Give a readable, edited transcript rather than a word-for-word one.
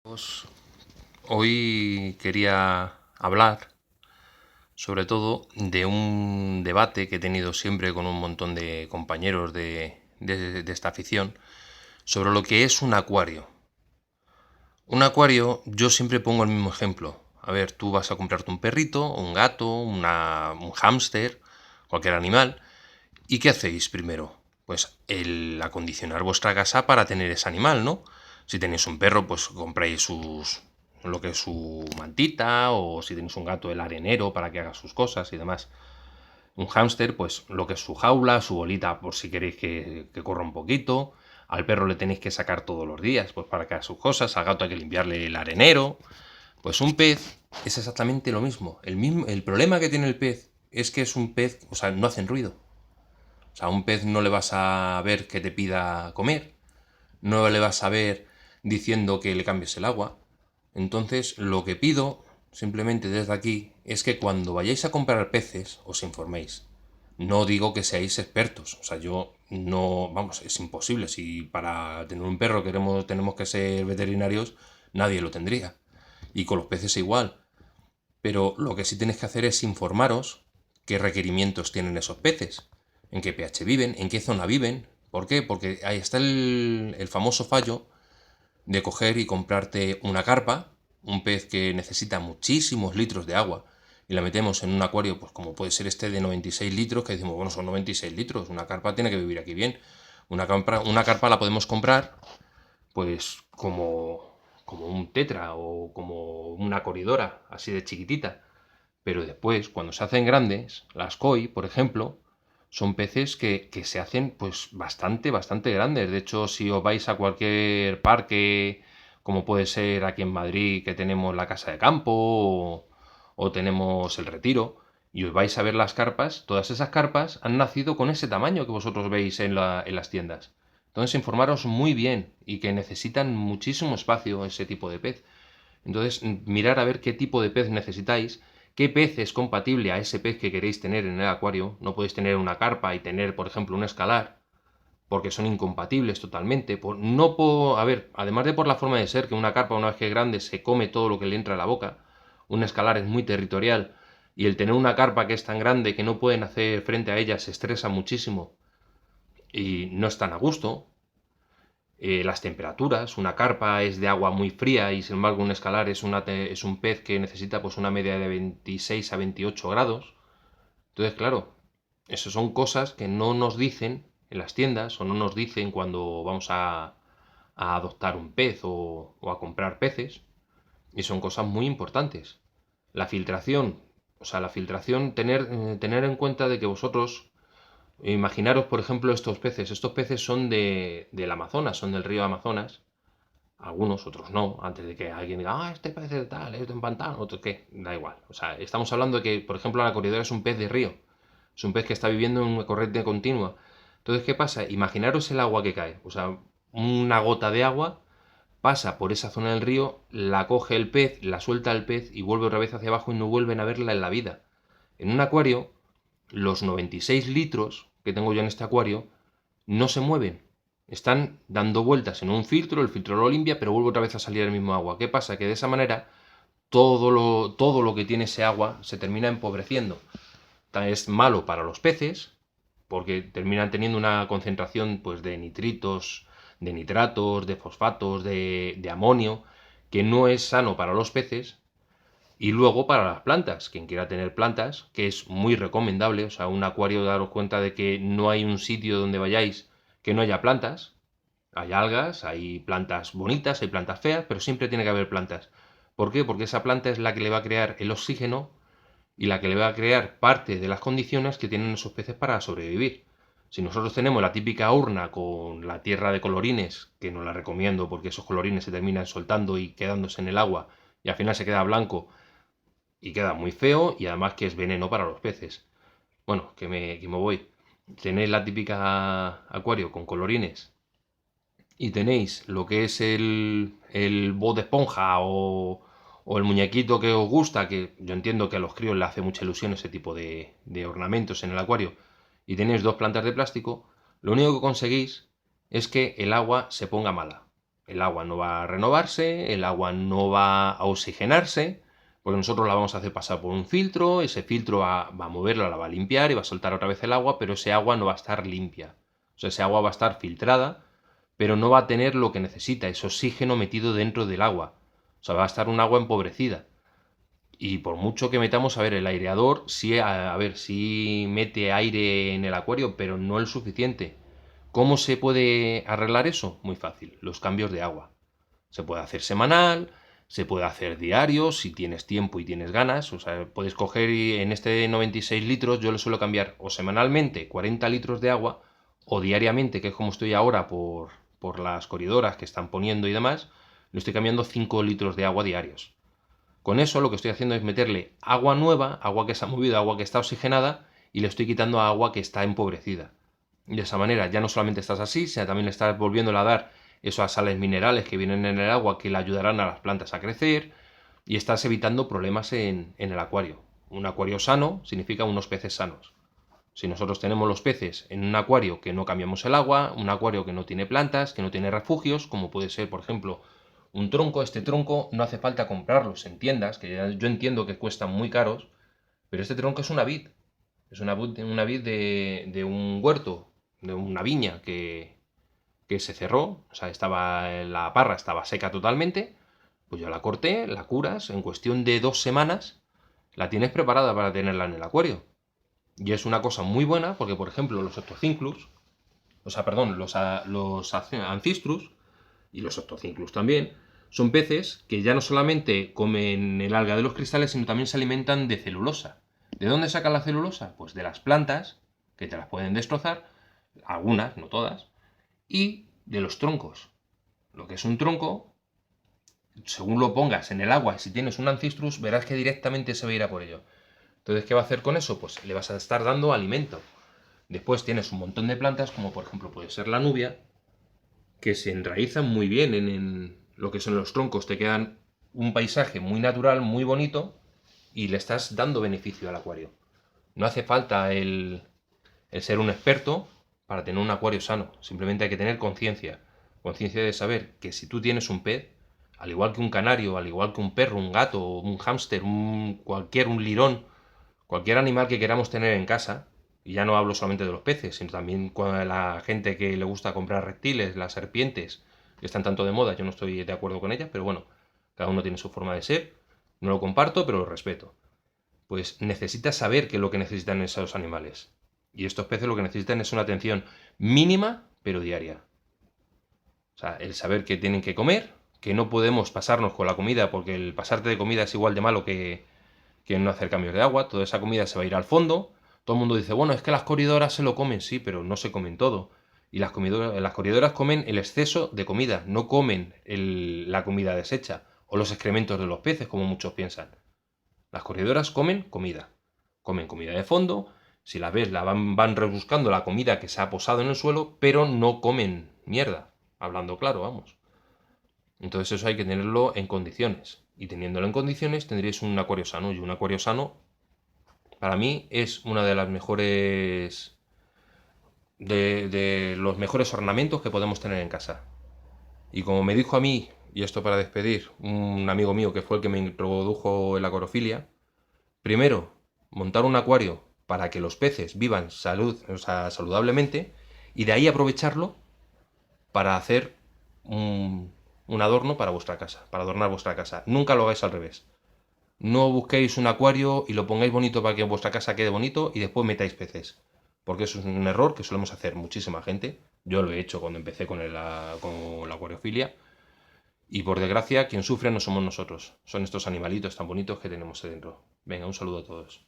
Pues, hoy quería hablar sobre todo de un debate que he tenido siempre con un montón de compañeros de esta afición sobre lo que es un acuario. Un acuario, yo siempre pongo el mismo ejemplo. A ver, tú vas a comprarte un perrito, un gato, un hámster, cualquier animal, ¿y qué hacéis primero? Pues el acondicionar vuestra casa para tener ese animal, ¿no? Si tenéis un perro, pues compráis lo que es su mantita, o si tenéis un gato, el arenero para que haga sus cosas y demás. Un hámster, pues lo que es su jaula, su bolita por si queréis que corra un poquito. Al perro le tenéis que sacar todos los días, pues para que haga sus cosas. Al gato hay que limpiarle el arenero. Pues un pez es exactamente lo mismo. El problema que tiene el pez es que es un pez, o sea, no hacen ruido. O sea, a un pez no le vas a ver que te pida comer, no le vas a ver diciendo que le cambies el agua. Entonces, lo que pido, simplemente desde aquí, es que cuando vayáis a comprar peces, os informéis. No digo que seáis expertos, o sea, yo no, vamos, es imposible. Si para tener un perro tenemos que ser veterinarios, nadie lo tendría. Y con los peces igual. Pero lo que sí tenéis que hacer es informaros qué requerimientos tienen esos peces, en qué pH viven, en qué zona viven. ¿Por qué? Porque ahí está el famoso fallo de coger y comprarte una carpa, un pez que necesita muchísimos litros de agua, y la metemos en un acuario, pues como puede ser este de 96 litros, que decimos, bueno, son 96 litros, una carpa tiene que vivir aquí bien. Una carpa la podemos comprar, pues como un tetra o como una coridora, así de chiquitita. Pero después, cuando se hacen grandes, las koi, por ejemplo, son peces que se hacen pues bastante grandes. De hecho, si os vais a cualquier parque, como puede ser aquí en Madrid, que tenemos la Casa de Campo o tenemos el Retiro, y os vais a ver las carpas, todas esas carpas han nacido con ese tamaño que vosotros veis en las tiendas. Entonces, informaros muy bien y que necesitan muchísimo espacio ese tipo de pez. Entonces, mirar a ver qué tipo de pez necesitáis, qué pez es compatible a ese pez que queréis tener en el acuario. No podéis tener una carpa y tener, por ejemplo, un escalar, porque son incompatibles totalmente. A ver, además de por la forma de ser, que una carpa una vez que es grande se come todo lo que le entra a la boca, un escalar es muy territorial, y el tener una carpa que es tan grande que no pueden hacer frente a ella se estresa muchísimo y no están a gusto. Las temperaturas, una carpa es de agua muy fría y sin embargo un escalar es un pez que necesita pues una media de 26 a 28 grados. Entonces, claro, esas son cosas que no nos dicen en las tiendas o no nos dicen cuando vamos a adoptar un pez o a comprar peces, y son cosas muy importantes. La filtración, o sea, la filtración, tener en cuenta de que vosotros imaginaros, por ejemplo, estos peces. Estos peces son del Amazonas, son del río Amazonas. Algunos, otros no. Antes de que alguien diga, ah, este pez es tal, es de un pantano, otro qué. Da igual. O sea, estamos hablando de que, por ejemplo, la corredora es un pez de río. Es un pez que está viviendo en una corriente continua. Entonces, ¿qué pasa? Imaginaros el agua que cae. O sea, una gota de agua pasa por esa zona del río, la coge el pez, la suelta el pez y vuelve otra vez hacia abajo y no vuelven a verla en la vida. En un acuario, los 96 litros que tengo yo en este acuario no se mueven. Están dando vueltas en un filtro, el filtro lo limpia, pero vuelve otra vez a salir el mismo agua. ¿Qué pasa? Que de esa manera todo lo que tiene ese agua se termina empobreciendo. Es malo para los peces, porque terminan teniendo una concentración pues, de nitritos, de nitratos, de fosfatos, de amonio, que no es sano para los peces. Y luego para las plantas, quien quiera tener plantas, que es muy recomendable, o sea, un acuario, daros cuenta de que no hay un sitio donde vayáis que no haya plantas. Hay algas, hay plantas bonitas, hay plantas feas, pero siempre tiene que haber plantas. ¿Por qué? Porque esa planta es la que le va a crear el oxígeno y la que le va a crear parte de las condiciones que tienen esos peces para sobrevivir. Si nosotros tenemos la típica urna con la tierra de colorines, que no la recomiendo porque esos colorines se terminan soltando y quedándose en el agua y al final se queda blanco y queda muy feo y además que es veneno para los peces. Bueno, que me voy. Tenéis la típica acuario con colorines y tenéis lo que es el bote esponja o el muñequito que os gusta, que yo entiendo que a los críos le hace mucha ilusión ese tipo de ornamentos en el acuario, y tenéis dos plantas de plástico, lo único que conseguís es que el agua se ponga mala. El agua no va a renovarse, el agua no va a oxigenarse, porque nosotros la vamos a hacer pasar por un filtro, ese filtro va a moverla, la va a limpiar y va a soltar otra vez el agua, pero ese agua no va a estar limpia. O sea, ese agua va a estar filtrada, pero no va a tener lo que necesita, ese oxígeno metido dentro del agua. O sea, va a estar un agua empobrecida. Y por mucho que metamos, a ver, el aireador, sí, a ver, sí mete aire en el acuario, pero no el suficiente. ¿Cómo se puede arreglar eso? Muy fácil, los cambios de agua. Se puede hacer semanal, se puede hacer diario, si tienes tiempo y tienes ganas. O sea, puedes coger y en este de 96 litros yo le suelo cambiar o semanalmente 40 litros de agua o diariamente, que es como estoy ahora por las corredoras que están poniendo y demás, le estoy cambiando 5 litros de agua diarios. Con eso lo que estoy haciendo es meterle agua nueva, agua que se ha movido, agua que está oxigenada, y le estoy quitando agua que está empobrecida. De esa manera ya no solamente estás así, sino también le estás volviéndole a dar esas sales minerales que vienen en el agua que le ayudarán a las plantas a crecer, y estás evitando problemas en el acuario. Un acuario sano significa unos peces sanos. Si nosotros tenemos los peces en un acuario que no cambiamos el agua, un acuario que no tiene plantas, que no tiene refugios, como puede ser, por ejemplo, un tronco, este tronco no hace falta comprarlos en tiendas, que yo entiendo que cuestan muy caros, pero este tronco es una vid. Es una vid de un huerto, de una viña que se cerró, o sea, la parra estaba seca totalmente, pues yo la corté, la curas, en cuestión de 2 semanas la tienes preparada para tenerla en el acuario. Y es una cosa muy buena porque, por ejemplo, los Octocinclus, o sea, perdón, los Ancistrus y los Octocinclus también, son peces que ya no solamente comen el alga de los cristales, sino también se alimentan de celulosa. ¿De dónde sacan la celulosa? Pues de las plantas, que te las pueden destrozar, algunas, no todas, y de los troncos. Lo que es un tronco, según lo pongas en el agua, y si tienes un Ancistrus, verás que directamente se va a ir a por ello. Entonces, ¿qué va a hacer con eso? Pues le vas a estar dando alimento. Después tienes un montón de plantas, como por ejemplo puede ser la nubia, que se enraizan muy bien en lo que son los troncos. Te quedan un paisaje muy natural, muy bonito, y le estás dando beneficio al acuario. No hace falta el ser un experto para tener un acuario sano. Simplemente hay que tener conciencia. Conciencia de saber que si tú tienes un pez, al igual que un canario, al igual que un perro, un gato, un hámster, un lirón, cualquier animal que queramos tener en casa, y ya no hablo solamente de los peces, sino también con la gente que le gusta comprar reptiles, las serpientes, que están tanto de moda, yo no estoy de acuerdo con ellas, pero bueno, cada uno tiene su forma de ser, no lo comparto, pero lo respeto. Pues necesitas saber qué es lo que necesitan esos animales. Y estos peces lo que necesitan es una atención mínima, pero diaria. O sea, el saber que tienen que comer, que no podemos pasarnos con la comida, porque el pasarte de comida es igual de malo que no hacer cambios de agua, toda esa comida se va a ir al fondo. Todo el mundo dice, bueno, es que las corredoras se lo comen, sí, pero no se comen todo. Y las corredoras comen el exceso de comida, no comen la comida deshecha o los excrementos de los peces, como muchos piensan. Las corredoras comen comida de fondo. Si las ves, van rebuscando la comida que se ha posado en el suelo, pero no comen mierda, hablando claro, vamos. Entonces eso hay que tenerlo en condiciones. Y teniéndolo en condiciones tendréis un acuario sano. Y un acuario sano, para mí, es una de las mejores... de los mejores ornamentos que podemos tener en casa. Y como me dijo a mí, y esto para despedir, un amigo mío que fue el que me introdujo en la acuariofilia, primero, montar un acuario para que los peces vivan saludablemente y de ahí aprovecharlo para hacer un adorno para vuestra casa, para adornar vuestra casa. Nunca lo hagáis al revés. No busquéis un acuario y lo pongáis bonito para que vuestra casa quede bonito y después metáis peces. Porque eso es un error que solemos hacer muchísima gente. Yo lo he hecho cuando empecé con la acuariofilia. Y por desgracia, quien sufre no somos nosotros. Son estos animalitos tan bonitos que tenemos dentro. Venga, un saludo a todos.